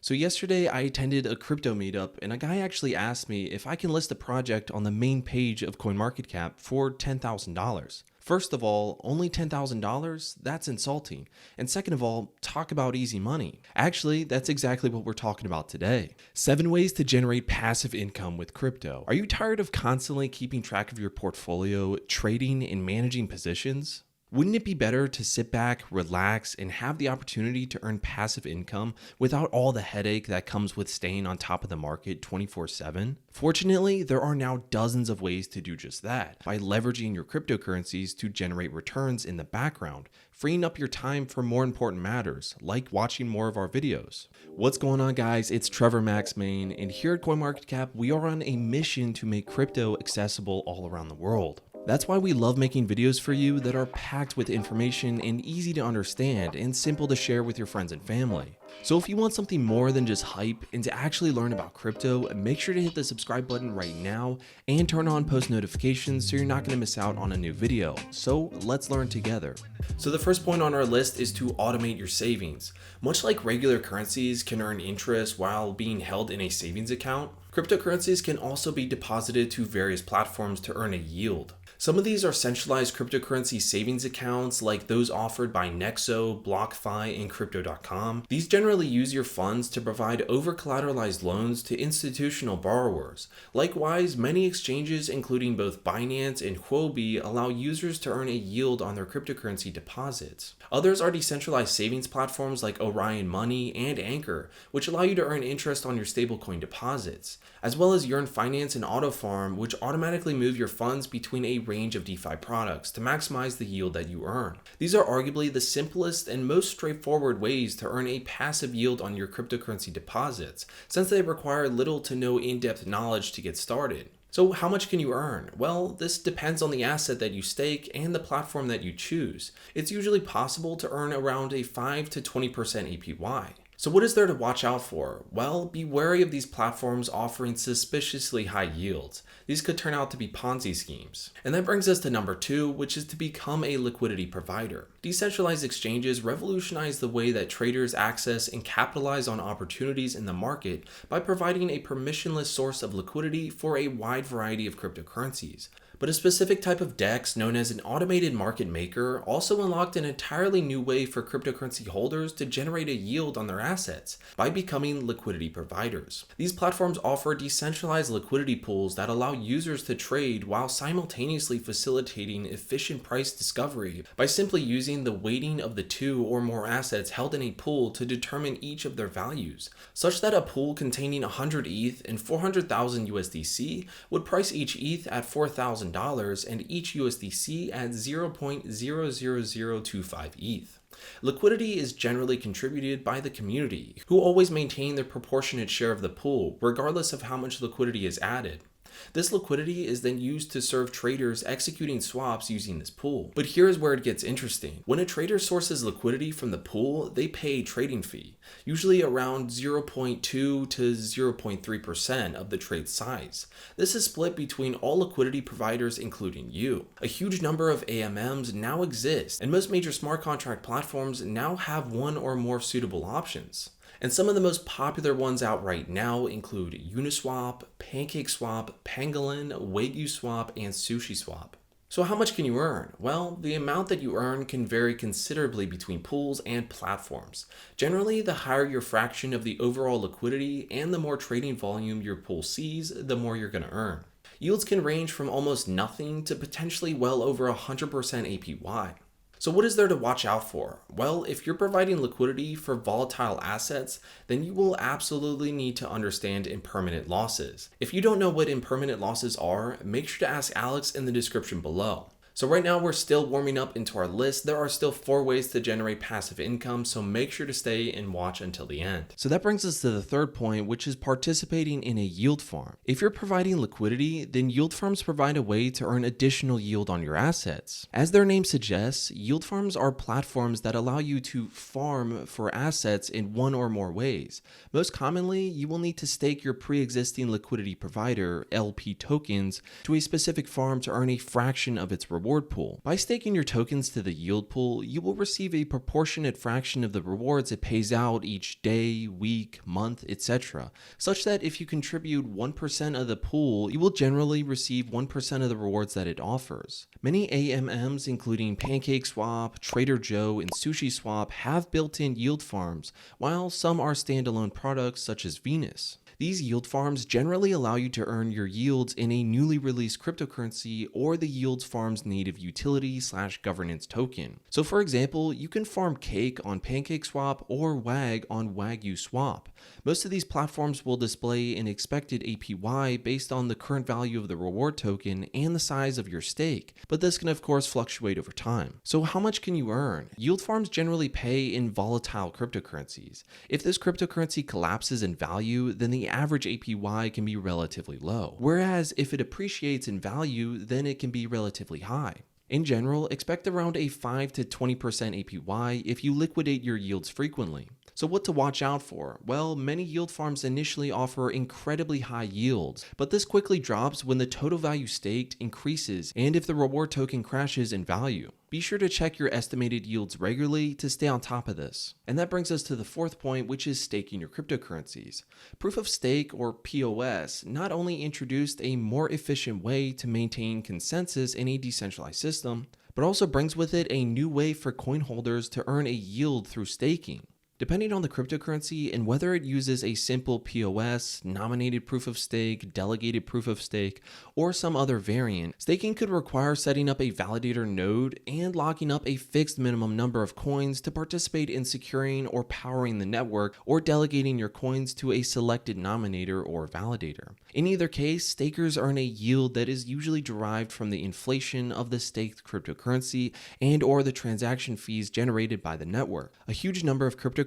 So yesterday I attended a crypto meetup and a guy actually asked me if I can list a project on the main page of CoinMarketCap for $10,000. First of all, only $10,000? That's insulting. And second of all, talk about easy money. Actually, that's exactly what we're talking about today. 7 ways to generate passive income with crypto. Are you tired of constantly keeping track of your portfolio, trading, and managing positions? Wouldn't it be better to sit back, relax, and have the opportunity to earn passive income without all the headache that comes with staying on top of the market 24/7? Fortunately, there are now dozens of ways to do just that by leveraging your cryptocurrencies to generate returns in the background, freeing up your time for more important matters, like watching more of our videos. What's going on, guys? It's Trevor Max Main, and here at CoinMarketCap, we are on a mission to make crypto accessible all around the world. That's why we love making videos for you that are packed with information and easy to understand and simple to share with your friends and family. So if you want something more than just hype and to actually learn about crypto, make sure to hit the subscribe button right now and turn on post notifications so you're not going to miss out on a new video. So let's learn together. So the first point on our list is to automate your savings. Much like regular currencies can earn interest while being held in a savings account, cryptocurrencies can also be deposited to various platforms to earn a yield. Some of these are centralized cryptocurrency savings accounts like those offered by Nexo, BlockFi, and Crypto.com. These generally use your funds to provide over-collateralized loans to institutional borrowers. Likewise, many exchanges, including both Binance and Huobi, allow users to earn a yield on their cryptocurrency deposits. Others are decentralized savings platforms like Orion Money and Anchor, which allow you to earn interest on your stablecoin deposits, as well as Yearn Finance and AutoFarm, which automatically move your funds between a range of DeFi products to maximize the yield that you earn. These are arguably the simplest and most straightforward ways to earn a passive yield on your cryptocurrency deposits, since they require little to no in-depth knowledge to get started. So how much can you earn? Well, this depends on the asset that you stake and the platform that you choose. It's usually possible to earn around a 5 to 20% APY. So what is there to watch out for? Well, be wary of these platforms offering suspiciously high yields. These could turn out to be Ponzi schemes. And that brings us to number 2, which is to become a liquidity provider. Decentralized exchanges revolutionize the way that traders access and capitalize on opportunities in the market by providing a permissionless source of liquidity for a wide variety of cryptocurrencies. But a specific type of DEX known as an automated market maker also unlocked an entirely new way for cryptocurrency holders to generate a yield on their assets by becoming liquidity providers. These platforms offer decentralized liquidity pools that allow users to trade while simultaneously facilitating efficient price discovery by simply using the weighting of the 2 or more assets held in a pool to determine each of their values, such that a pool containing 100 ETH and 400,000 USDC would price each ETH at $4,000 and each USDC at 0.00025 ETH. Liquidity is generally contributed by the community, who always maintain their proportionate share of the pool, regardless of how much liquidity is added. This liquidity is then used to serve traders executing swaps using this pool. But here's where it gets interesting. When a trader sources liquidity from the pool, they pay a trading fee, usually around 0.2 to 0.3% of the trade size. This is split between all liquidity providers, including you. A huge number of AMMs now exist, and most major smart contract platforms now have one or more suitable options. And some of the most popular ones out right now include Uniswap, PancakeSwap, Pangolin, WagyuSwap, and SushiSwap. So how much can you earn? Well, the amount that you earn can vary considerably between pools and platforms. Generally, the higher your fraction of the overall liquidity and the more trading volume your pool sees, the more you're going to earn. Yields can range from almost nothing to potentially well over 100% APY. So what is there to watch out for? Well, if you're providing liquidity for volatile assets, then you will absolutely need to understand impermanent losses. If you don't know what impermanent losses are, make sure to ask Alex in the description below. So right now we're still warming up into our list. There are still 4 ways to generate passive income, so make sure to stay and watch until the end. So that brings us to the third point, which is participating in a yield farm. If you're providing liquidity, then yield farms provide a way to earn additional yield on your assets. As their name suggests, yield farms are platforms that allow you to farm for assets in one or more ways. Most commonly, you will need to stake your pre-existing liquidity provider, LP tokens, to a specific farm to earn a fraction of its reward. reward pool. By staking your tokens to the yield pool, you will receive a proportionate fraction of the rewards it pays out each day, week, month, etc., such that if you contribute 1% of the pool, you will generally receive 1% of the rewards that it offers. Many AMMs, including PancakeSwap, Trader Joe, and SushiSwap, have built-in yield farms, while some are standalone products such as Venus. These yield farms generally allow you to earn your yields in a newly released cryptocurrency or the yields farm's native utility/governance token. So for example, you can farm Cake on PancakeSwap or WAG on Wagyu Swap. Most of these platforms will display an expected APY based on the current value of the reward token and the size of your stake, but this can of course fluctuate over time. So how much can you earn? Yield farms generally pay in volatile cryptocurrencies. If this cryptocurrency collapses in value, then the average APY can be relatively low, whereas if it appreciates in value, then it can be relatively high. In general, expect around a 5 to 20% APY if you liquidate your yields frequently. So what to watch out for? Well, many yield farms initially offer incredibly high yields, but this quickly drops when the total value staked increases and if the reward token crashes in value. Be sure to check your estimated yields regularly to stay on top of this. And that brings us to the fourth point, which is staking your cryptocurrencies. Proof of stake, or POS, not only introduced a more efficient way to maintain consensus in a decentralized system, but also brings with it a new way for coin holders to earn a yield through staking. Depending on the cryptocurrency and whether it uses a simple POS, nominated proof of stake, delegated proof of stake, or some other variant, staking could require setting up a validator node and locking up a fixed minimum number of coins to participate in securing or powering the network, or delegating your coins to a selected nominator or validator. In either case, stakers earn a yield that is usually derived from the inflation of the staked cryptocurrency and or the transaction fees generated by the network. A huge number of cryptocurrencies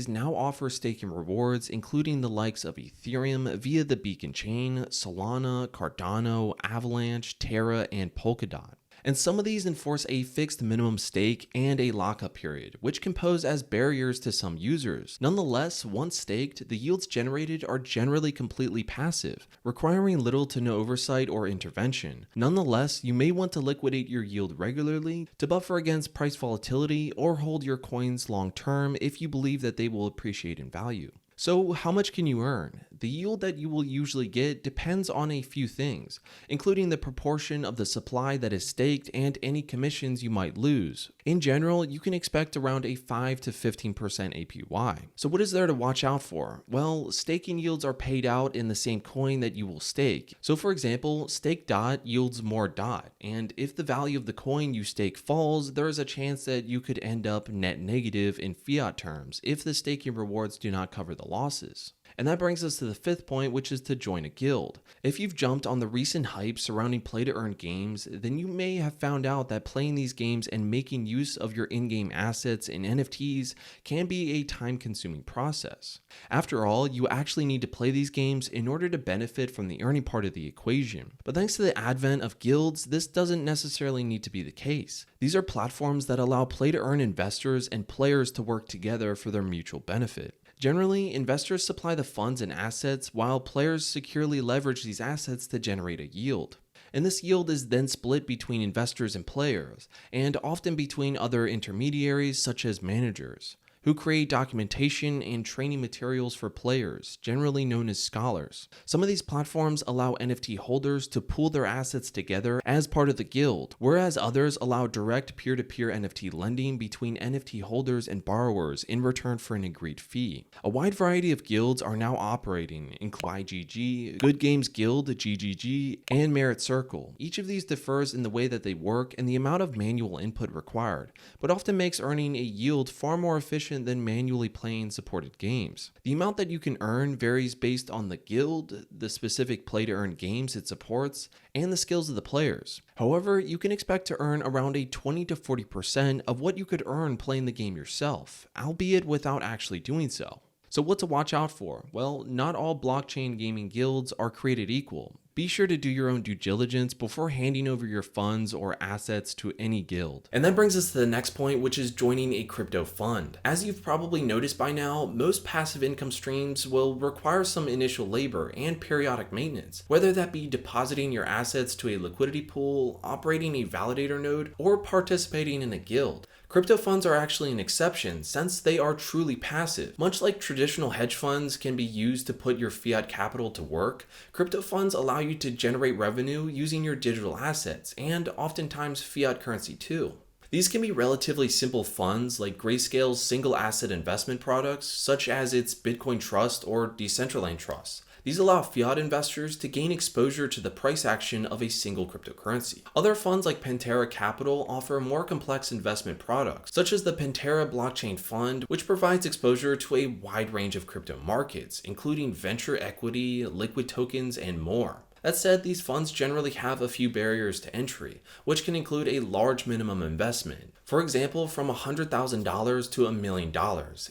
now offer staking rewards, including the likes of Ethereum via the Beacon Chain, Solana, Cardano, Avalanche, Terra, and Polkadot. And some of these enforce a fixed minimum stake and a lockup period, which can pose as barriers to some users. Nonetheless, once staked, the yields generated are generally completely passive, requiring little to no oversight or intervention. Nonetheless, you may want to liquidate your yield regularly to buffer against price volatility or hold your coins long term if you believe that they will appreciate in value. So how much can you earn? The yield that you will usually get depends on a few things, including the proportion of the supply that is staked and any commissions you might lose. In general, you can expect around a 5 to 15% APY. So what is there to watch out for? Well, staking yields are paid out in the same coin that you will stake. So for example, stake DOT yields more DOT, and if the value of the coin you stake falls, there is a chance that you could end up net negative in fiat terms if the staking rewards do not cover the losses. And that brings us to the fifth point, which is to join a guild. If you've jumped on the recent hype surrounding play-to-earn games, then you may have found out that playing these games and making use of your in-game assets and NFTs can be a time-consuming process. After all, you actually need to play these games in order to benefit from the earning part of the equation. But thanks to the advent of guilds, this doesn't necessarily need to be the case. These are platforms that allow play-to-earn investors and players to work together for their mutual benefit. Generally, investors supply the funds and assets while players securely leverage these assets to generate a yield. And this yield is then split between investors and players, and often between other intermediaries such as managers, who create documentation and training materials for players, generally known as scholars. Some of these platforms allow NFT holders to pool their assets together as part of the guild, whereas others allow direct peer-to-peer NFT lending between NFT holders and borrowers in return for an agreed fee. A wide variety of guilds are now operating, including YGG, Good Games Guild, GGG, and Merit Circle. Each of these differs in the way that they work and the amount of manual input required, but often makes earning a yield far more efficient than manually playing supported games. The amount that you can earn varies based on the guild, the specific play-to-earn games it supports, and the skills of the players. However, you can expect to earn around a 20 to 40% of what you could earn playing the game yourself, albeit without actually doing so. So what to watch out for? Well, not all blockchain gaming guilds are created equal. Be sure to do your own due diligence before handing over your funds or assets to any guild. And that brings us to the next point, which is joining a crypto fund. As you've probably noticed by now, most passive income streams will require some initial labor and periodic maintenance, whether that be depositing your assets to a liquidity pool, operating a validator node, or participating in a guild. Crypto funds are actually an exception since they are truly passive. Much like traditional hedge funds can be used to put your fiat capital to work, crypto funds allow you to generate revenue using your digital assets and oftentimes fiat currency too. These can be relatively simple funds like Grayscale's single asset investment products, such as its Bitcoin Trust or Decentraland Trust. These allow fiat investors to gain exposure to the price action of a single cryptocurrency. Other funds like Pantera Capital offer more complex investment products, such as the Pantera Blockchain Fund, which provides exposure to a wide range of crypto markets, including venture equity, liquid tokens, and more. That said, these funds generally have a few barriers to entry, which can include a large minimum investment. For example, from $100,000 to $1 million,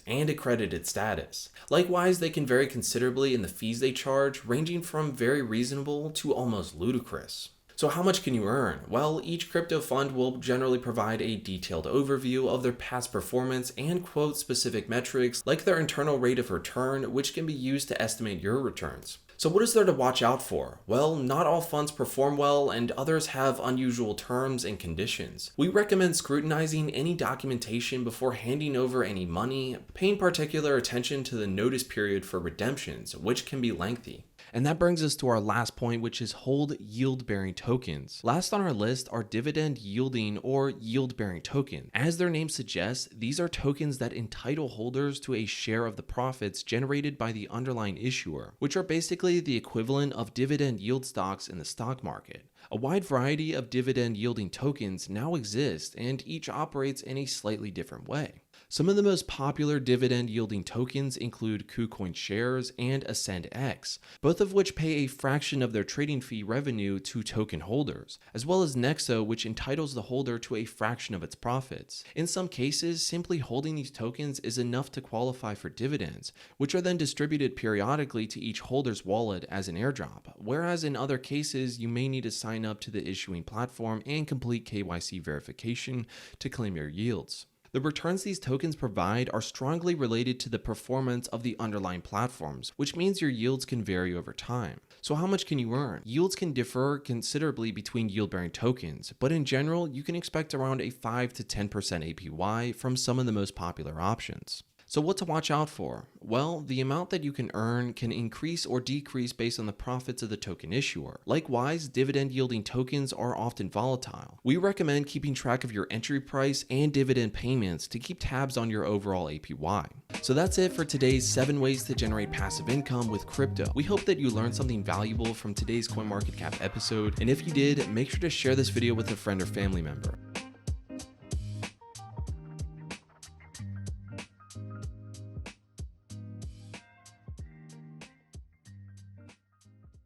and accredited status. Likewise, they can vary considerably in the fees they charge, ranging from very reasonable to almost ludicrous. So how much can you earn? Well, each crypto fund will generally provide a detailed overview of their past performance and quote specific metrics like their internal rate of return, which can be used to estimate your returns. So what is there to watch out for? Well, not all funds perform well and others have unusual terms and conditions. We recommend scrutinizing any documentation before handing over any money, paying particular attention to the notice period for redemptions, which can be lengthy. And that brings us to our last point, which is hold yield-bearing tokens. Last on our list are dividend yielding or yield-bearing tokens. As their name suggests, these are tokens that entitle holders to a share of the profits generated by the underlying issuer, which are basically the equivalent of dividend yield stocks in the stock market. A wide variety of dividend yielding tokens now exist, and each operates in a slightly different way. Some of the most popular dividend yielding tokens include KuCoin shares and AscendX, both of which pay a fraction of their trading fee revenue to token holders, as well as Nexo, which entitles the holder to a fraction of its profits. In some cases, simply holding these tokens is enough to qualify for dividends, which are then distributed periodically to each holder's wallet as an airdrop, whereas in other cases, you may need to sign up to the issuing platform and complete KYC verification to claim your yields. The returns these tokens provide are strongly related to the performance of the underlying platforms, which means your yields can vary over time. So how much can you earn? Yields can differ considerably between yield-bearing tokens, but in general, you can expect around a 5 to 10% APY from some of the most popular options. So what to watch out for? Well, the amount that you can earn can increase or decrease based on the profits of the token issuer. Likewise, dividend yielding tokens are often volatile. We recommend keeping track of your entry price and dividend payments to keep tabs on your overall APY. So that's it for today's 7 ways to generate passive income with crypto. We hope that you learned something valuable from today's CoinMarketCap episode, and if you did, make sure to share this video with a friend or family member.